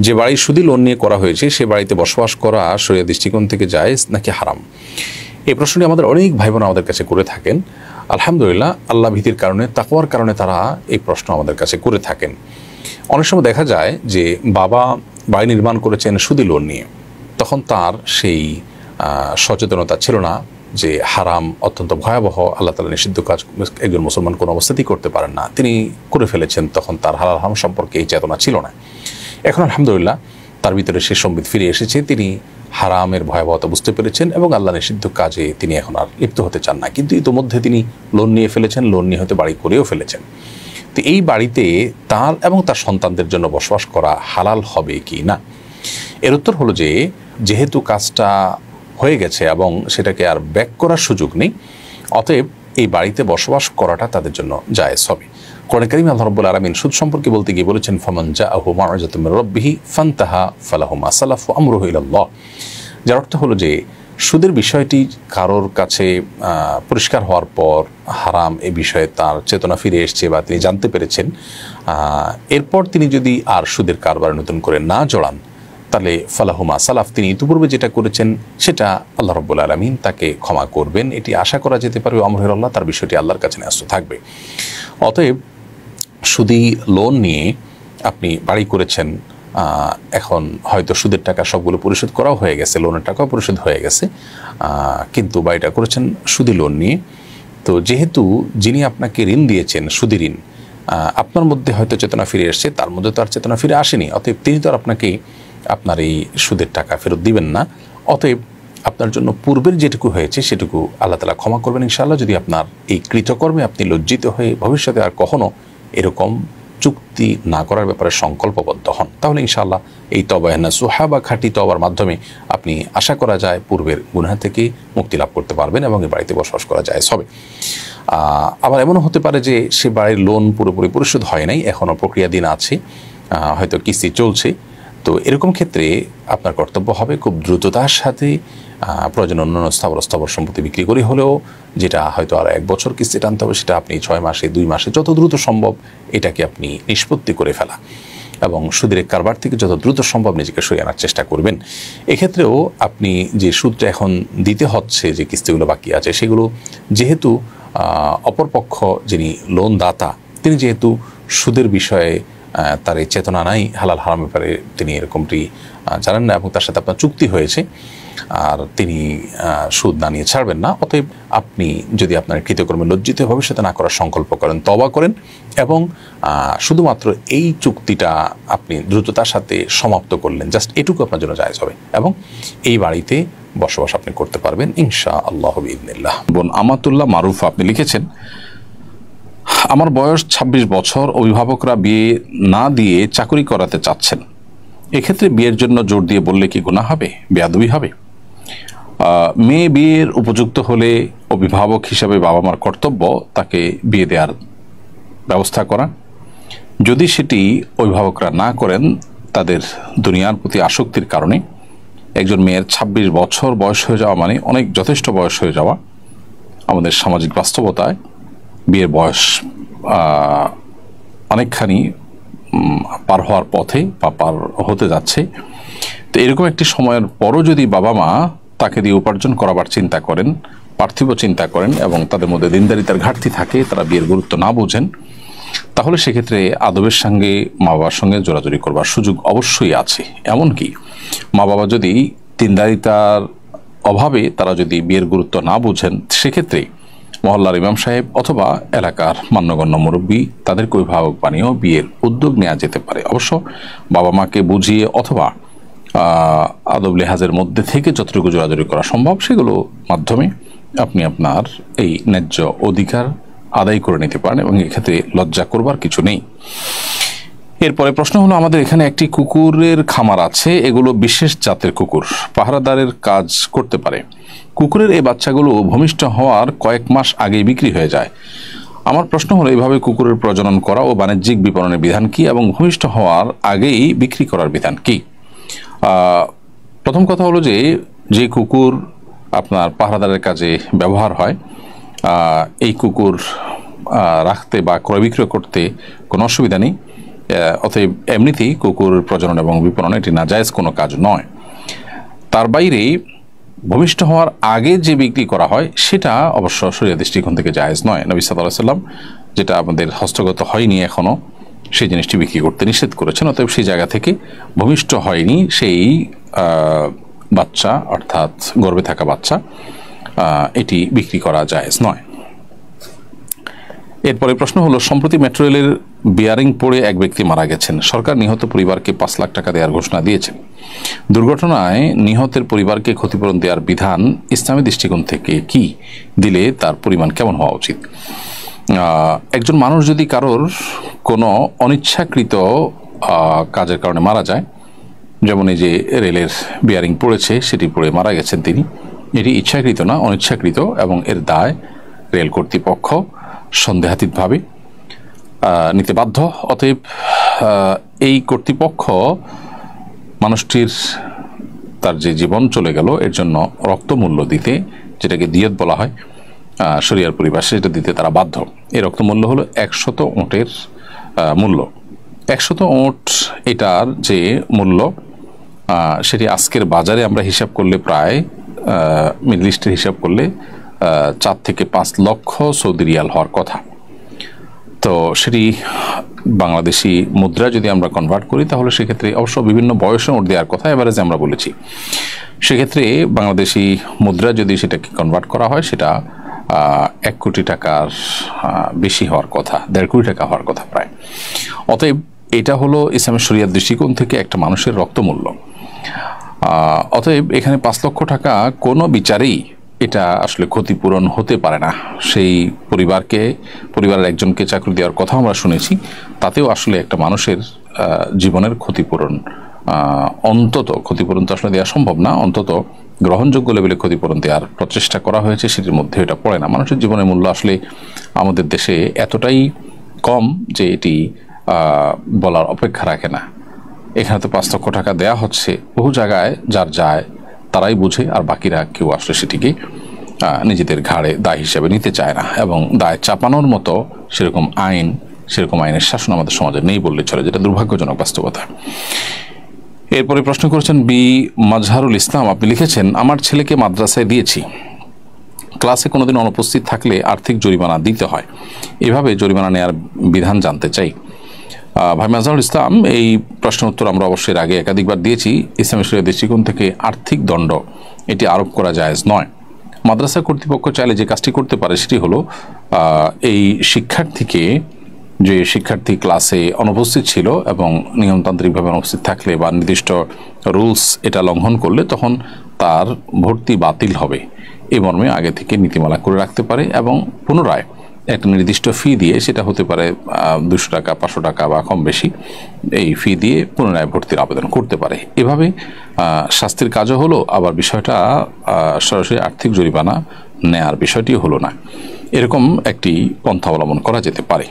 যে বাড়ি সুদি লোন নিয়ে করা হয়েছে সে বাড়িতে বসবাস করা শরীয়তের দৃষ্টিকোণ থেকে জায়েজ নাকি হারাম? এই প্রশ্নটি আমাদের অনেক ভাই বোন আমাদের কাছে করে থাকেন। আলহামদুলিল্লাহ, আল্লাহ ভীতির কারণে, তাকওয়ার কারণে তারা এই প্রশ্ন আমাদের কাছে করে থাকেন। অনেক সময় দেখা যায় যে বাবা বাড়ি নির্মাণ করেছেন সুদি লোন নিয়ে, তখন তার সেই সচেতনতা ছিল না যে হারাম অত্যন্ত ভয়াবহ, আল্লাহ তাআলা নিষিদ্ধ কাজ একজন মুসলমান কোনো অবস্থাতেই করতে পারেন না, তিনি করে ফেলেছেন। তখন তার হালাল হারাম সম্পর্কে এই চেতনা ছিল না। এখন আলহামদুলিল্লাহ তার ভিতরে সে সম্বিত ফিরে এসেছে, তিনি হারামের ভয়াবহতা বুঝতে পেরেছেন এবং আল্লাহ নিষিদ্ধ কাজে তিনি এখন আর লিপ্ত হতে চান না। কিন্তু ইতোমধ্যে তিনি লোন নিয়ে ফেলেছেন, লোন নিয়ে হয়তো বাড়ি করেও ফেলেছেন। তো এই বাড়িতে তার এবং তার সন্তানদের জন্য বসবাস করা হালাল হবে কি না? এর উত্তর হলো যে যেহেতু কাজটা হয়ে গেছে এবং সেটাকে আর ব্যাক করার সুযোগ নেই, অতএব এই বাড়িতে বসবাস করাটা তাদের জন্য জায়েজ হবে। কোরআন কারীমে আল্লাহ রাব্বুল আলামিন সুদ সম্পর্কে বলতে গিয়ে বলেছেন, ফামান জাআহু মাউইযাতুম মির রাব্বিহি ফান্তাহা ফালাহু মা সালাফ ওয়া আমরুহু ইলাল্লাহ। যার অর্থ হলো যে সুদের বিষয়টি কারোর কাছে পরিষ্কার হওয়ার পর হারাম এই বিষয়ে তার চেতনা ফিরে এসছে বা তিনি জানতে পেরেছেন, এরপর তিনি যদি আর সুদের কারবার নতুন করে না জড়ান, তাহলে ফালাহু মা সালাফ, তিনি ইতিপূর্বে যেটা করেছেন সেটা আল্লাহ রাব্বুল আলামিন তাকে ক্ষমা করবেন, এটি আশা করা যেতে পারে। আমরুহু ইলাল্লাহ, তার বিষয়টি আল্লাহর কাছে ন্যস্ত থাকবে। অতএব সুদি লোন নিয়ে আপনি বাড়ি করেছেন, এখন হয়তো সুদের টাকা সবগুলো পরিশোধ করাও হয়ে গেছে, লোনের টাকাও পরিশোধ হয়ে গেছে, কিন্তু বাড়িটা করেছেন সুদি লোন নিয়ে। তো যেহেতু যিনি আপনাকে ঋণ দিয়েছেন, সুদি ঋণ, আপনার মধ্যে হয়তো চেতনা ফিরে এসছে, তার মধ্যে তো আর চেতনা ফিরে আসেনি, অতএব তিনি তো আর আপনাকে আপনার এই সুদের টাকা ফেরত দিবেন না। অতএব আপনার জন্য পূর্বের যেটুকু হয়েছে সেটুকু আল্লাহ তাআলা ক্ষমা করবেন ইনশাআল্লাহ, যদি আপনার এই কৃতকর্মে আপনি লজ্জিত হয়ে ভবিষ্যতে আর কখনো এরকম চুক্তি না করার ব্যাপারে সংকল্পবদ্ধ হন। তাহলে ইনশাআল্লাহ এই তওবা নাসুহা বা খাঁটি তওবার মাধ্যমে আপনি আশা করা যায় পূর্বের গুনাহ থেকে মুক্তি লাভ করতে পারবেন এবং এই বাড়িতে বসবাস করা জায়েজ হবে। আবার এমনও হতে পারে যে সে বাড়ির লোন পুরোপুরি পরিশোধ হয় নাই, এখনও প্রক্রিয়াধীন আছে, হয়তো কিস্তি চলছে। তো এরকম ক্ষেত্রে আপনার কর্তব্য হবে খুব দ্রুততার সাথে প্রয়োজন অন্যান্য স্থাবর সম্পত্তি বিক্রি করে হলেও, যেটা হয়তো আর 1 বছর কিস্তি টানতে হবে, সেটা আপনি 6 মাসে 2 মাসে যত দ্রুত সম্ভব এটাকে আপনি নিষ্পত্তি করে ফেলা এবং সুদের কারবার থেকে যত দ্রুত সম্ভব নিজেকে সরিয়ে আনার চেষ্টা করবেন। এক্ষেত্রেও আপনি যে সুদটা এখন দিতে হচ্ছে, যে কিস্তিগুলো বাকি আছে, সেগুলো যেহেতু অপরপক্ষ যিনি লোন দাতা তিনি যেহেতু সুদের বিষয়ে তার এই চেতনা নাই, হালাল হারাম ব্যাপারে তিনি এরকমটি জানেন না এবং তার সাথে আপনার চুক্তি হয়েছে আর তিনি সুদ না নিয়ে ছাড়বেন না, অতএব আপনি যদি আপনার কৃতকর্মে লজ্জিত ভবিষ্যতে না করার সংকল্প করেন, তওবা করেন এবং শুধুমাত্র এই চুক্তিটা আপনি দ্রুততার সাথে সমাপ্ত করলেন, জাস্ট এটুকু আপনার জন্য জায়েজ হবে এবং এই বাড়িতে বসবাস আপনি করতে পারবেন ইনশাআল্লাহ বিইذنিল্লাহ। বোন আমাতুল্লাহ মারুফ আপনি লিখেছেন, আমার বয়স 26 বছর, অভিভাবকরা বিয়ে না দিয়ে চাকরি করাতে চাচ্ছেন, এক্ষেত্রে বিয়ের জন্য জোর দিয়ে বললে কি গুনাহ হবে, বেয়াদবি হবে? মেয়ে বিয়ের উপযুক্ত হলে অভিভাবক হিসাবে বাবা মার কর্তব্য তাকে বিয়ে দেওয়ার ব্যবস্থা করা। যদি সেটি অভিভাবকরা না করেন, তাদের দুনিয়ার প্রতি আসক্তির কারণে, একজন মেয়ের 26 বছর বয়স হয়ে যাওয়া মানে অনেক যথেষ্ট বয়স হয়ে যাওয়া। আমাদের সামাজিক বাস্তবতায় বিয়ের বয়স অনেকখানি পার হওয়ার পথে বা পার হতে যাচ্ছে। তো এরকম একটি সময়ের পরও যদি বাবা মা তাকে দিয়ে উপার্জন করাবার চিন্তা করেন, পার্থিব চিন্তা করেন এবং তাদের মধ্যে দিনদারিতার ঘাটতি থাকে, তারা বিয়ের গুরুত্ব না বোঝেন, তাহলে সেক্ষেত্রে আদবের সঙ্গে মা বাবার সঙ্গে জোরাজুরি করবার সুযোগ অবশ্যই আছে। এমনকি মা বাবা যদি দিনদারিতার অভাবে তারা যদি বিয়ের গুরুত্ব না বোঝেন, সেক্ষেত্রে মহল্লার ইমাম সাহেব অথবা এলাকার মান্যগণ্য মুরব্বী তাদেরকে অভিভাবক বানিয়েও বিয়ের উদ্যোগ নেওয়া যেতে পারে। অবশ্য বাবা মাকে বুঝিয়ে অথবা আদব লেহাজের মধ্যে থেকে যতটুকু জোরাজুরি করা সম্ভব সেগুলো মাধ্যমে আপনি আপনার এই ন্যায্য অধিকার আদায় করে নিতে পারেন এবং এক্ষেত্রে লজ্জা করবার কিছু নেই। এরপরে প্রশ্ন হলো, আমাদের এখানে একটি কুকুরের খামার আছে, এগুলো বিশেষ জাতের কুকুর, পাহারাদারের কাজ করতে পারে। কুকুরের এই বাচ্চাগুলো ভূমিষ্ঠ হওয়ার কয়েক মাস আগেই বিক্রি হয়ে যায়। আমার প্রশ্ন হলো, এইভাবে কুকুরের প্রজনন করা ও বাণিজ্যিক বিপণনের বিধান কি এবং ভূমিষ্ঠ হওয়ার আগেই বিক্রি করার বিধান কি? প্রথম কথা হলো যে কুকুর আপনার পাহারাদারের কাজে ব্যবহার হয়, এই কুকুর রাখতে বা ক্রয় বিক্রয় করতে কোনো অসুবিধা নেই অতএব এমনিতেই কুকুর প্রজনন এবং বিপণন এটি নাজায়েজ কোনো কাজ নয়। তার বাইরে ভূমিষ্ঠ হওয়ার আগে যে বিক্রি করা হয় সেটা অবশ্য শরীয়ত দৃষ্টিকোণ থেকে জায়েজ নয়। নবী সাল্লাল্লাহু আলাইহি ওয়াসাল্লাম যেটা আমাদের হস্তগত হয়নি এখনো, সেই জিনিসটি বিক্রি করতে নিষেধ করেছেন। অতএব সেই জায়গা থেকে ভূমিষ্ঠ হয়নি সেই বাচ্চা অর্থাৎ গর্ভে থাকা বাচ্চা এটি বিক্রি করা জায়েজ নয়। এরপরে প্রশ্ন হলো, সম্প্রতি মেট্রো রেলের বিয়ারিং পড়ে এক ব্যক্তি মারা গেছেন। সরকার নিহত পরিবারকে 5 লাখ টাকা দেওয়ার ঘোষণা দিয়েছে। দুর্ঘটনায় নিহতের পরিবারকে ক্ষতিপূরণ দেওয়ার বিধান ইসলামী দৃষ্টিকোণ থেকে কি, দিলে তার পরিমাণ কেমন হওয়া উচিত? একজন মানুষ যদি কারোর কোনো অনিচ্ছাকৃত কাজের কারণে মারা যায়, যেমন এই যে রেলের বিয়ারিং পড়েছে সেটি পড়ে মারা গেছেন তিনি, এটি ইচ্ছাকৃত না, অনিচ্ছাকৃত, এবং এর দায় রেল কর্তৃপক্ষ সন্দেহাতীতভাবে নিতে বাধ্য। অতএব এই কর্তৃপক্ষ মানুষটির তার যে জীবন চলে গেল এর জন্য রক্তমূল্য দিতে, যেটাকে দিয়ত বলা হয় শরিয়ার পরিভাষায়, এটা দিতে তারা বাধ্য। এই রক্তমূল্য হলো 100 উটের মূল্য। 100 উট এটার যে মূল্য সেটি আজকের বাজারে আমরা হিসাব করলে প্রায় মিডল ইস্টের হিসাব করলে 4 থেকে 5 লক্ষ সৌদি রিয়াল হওয়ার কথা। তো সেটি বাংলাদেশি মুদ্রা যদি আমরা কনভার্ট করি তাহলে সেক্ষেত্রে অবশ্য বিভিন্ন বয়সে উঠ দেওয়ার কথা এভারেজ আমরা বলেছি, সেক্ষেত্রে বাংলাদেশি মুদ্রা যদি সেটাকে কনভার্ট করা হয় সেটা 1 কোটি টাকার বেশি হওয়ার কথা, 1.5 কোটি টাকা হওয়ার কথা প্রায়। অতএব এটা হলো ইসলামের শরিয়ার দৃষ্টিকোণ থেকে একটা মানুষের রক্তমূল্য। অতএব এখানে 5 লক্ষ টাকা কোনো বিচারেই এটা আসলে ক্ষতিপূরণ হতে পারে না। সেই পরিবারের একজনকে চাকরি দেওয়ার কথা আমরা শুনেছি, তাতেও আসলে একটা মানুষের জীবনের ক্ষতিপূরণ অন্তত, ক্ষতিপূরণ তো আসলে দেওয়া সম্ভব না, অন্তত গ্রহণযোগ্য লেভেলে ক্ষতিপূরণ দেওয়ার প্রচেষ্টা করা হয়েছে, সেটির মধ্যে এটা পড়ে না। মানুষের জীবনের মূল্য আসলে আমাদের দেশে এতটাই কম যে এটি বলার অপেক্ষা রাখে না। এখানে তো 5 লক্ষ টাকা দেয়া হচ্ছে, বহু জায়গায় যার যায় তারাই বুঝে, আর বাকিরা কেউ আসলে সেটিকে নিজেদের ঘাড়ে দায় হিসেবে নিতে চায় না, এবং দায় চাপানোর মতো সেরকম আইনের শাসন আমাদের সমাজে নেই বললে চলে, যেটা দুর্ভাগ্যজনক বাস্তবতা। এরপরে প্রশ্ন করেছেন বি মাজহারুল ইসলাম, আপনি লিখেছেন, আমার ছেলেকে মাদ্রাসায় দিয়েছি, ক্লাসে কোনোদিন অনুপস্থিত থাকলে আর্থিক জরিমানা দিতে হয়, এভাবে জরিমানা নেওয়ার বিধান জানতে চাই। ভাই মাজহারুল ইসলাম, এই প্রশ্ন উত্তর আমরা অবশ্যই আগে একাধিকবার দিয়েছি। ইসলামী শরিয়ার দৃষ্টিকোণ থেকে আর্থিক দণ্ড এটি আরোপ করা জায়েজ নয়। মাদ্রাসা কর্তৃপক্ষ চাইলে যে কাজটি করতে পারে সেটি হলো এই শিক্ষার্থীকে, যে শিক্ষার্থী ক্লাসে অনুপস্থিত ছিল এবং নিয়মতান্ত্রিকভাবে অনুপস্থিত থাকলে বা নির্দিষ্ট রুলস এটা লঙ্ঘন করলে তখন তার ভর্তি বাতিল হবে, এই মর্মে আগে থেকে নীতিমালা করে রাখতে পারে এবং পুনরায় একটা নির্দিষ্ট ফি দিয়ে, সেটা হতে পারে 200 টাকা, 500 টাকা বা কম বেশি, এই ফি দিয়ে পুনরায় ভর্তির আবেদন করতে পারে। এভাবে শাস্তির কাজও হলো, আবার বিষয়টা সরাসরি আর্থিক জরিমানা নেয়ার বিষয়টিও হলো না। এরকম একটি পন্থা অবলম্বন করা যেতে পারে।